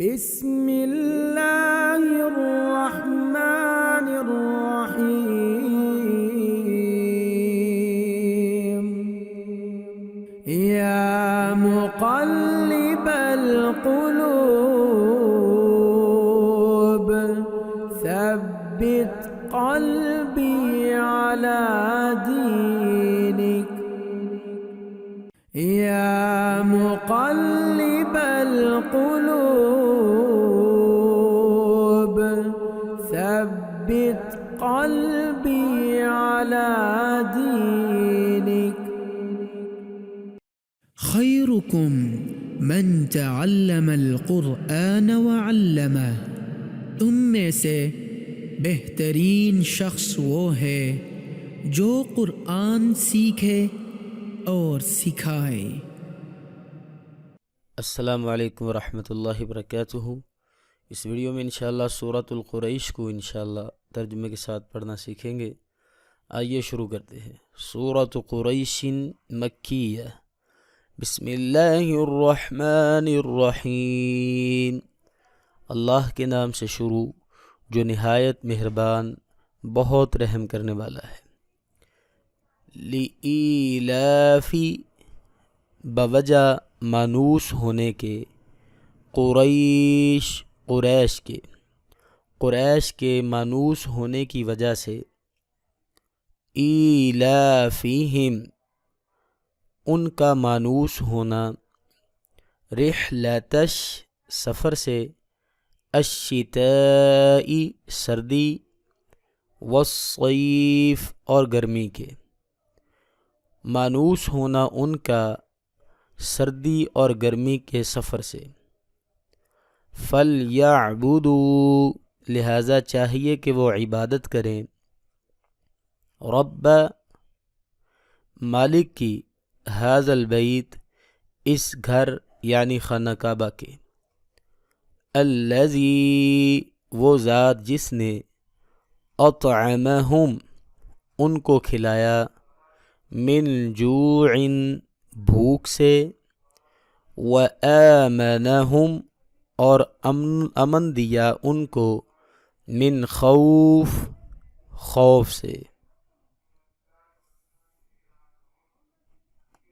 بسم اللہ الرحمن الرحیم یا مقلب القلوب ثبت قلبی علی دینک یا مقلب القلوب ثبت قلبی علی دینک خیرکم من تعلم القرآن وعلمه، تم میں سے بہترین شخص وہ ہے جو قرآن سیکھے اور سکھائے۔ السلام علیکم ورحمۃ اللہ وبرکاتہ۔ اس ویڈیو میں انشاءاللہ سورۃ القریش کو انشاءاللہ ترجمے کے ساتھ پڑھنا سیکھیں گے۔ آئیے شروع کرتے ہیں۔ سورۃ قریش مکیہ۔ بسم اللہ الرحمن الرحیم، اللہ کے نام سے شروع جو نہایت مہربان بہت رحم کرنے والا ہے۔ لِإِيلَافِ بوجہ مانوس ہونے کے، قریش کے مانوس ہونے کی وجہ سے، ایلافہم ان کا مانوس ہونا، رحلتش سفر سے، الشتاء سردی، والصیف اور گرمی کے، مانوس ہونا ان کا سردی اور گرمی کے سفر سے۔ فَلْيَعْبُدُوا لہذا چاہیے کہ وہ عبادت کریں، رب مالک کی، ھذا البیت اس گھر یعنی خانہ کعبہ کے، الذی وہ ذات جس نے، اطعمہم ان کو کھلایا، من جوع بھوک سے، وآمنہم اور امن دیا ان کو، من خوف خوف سے۔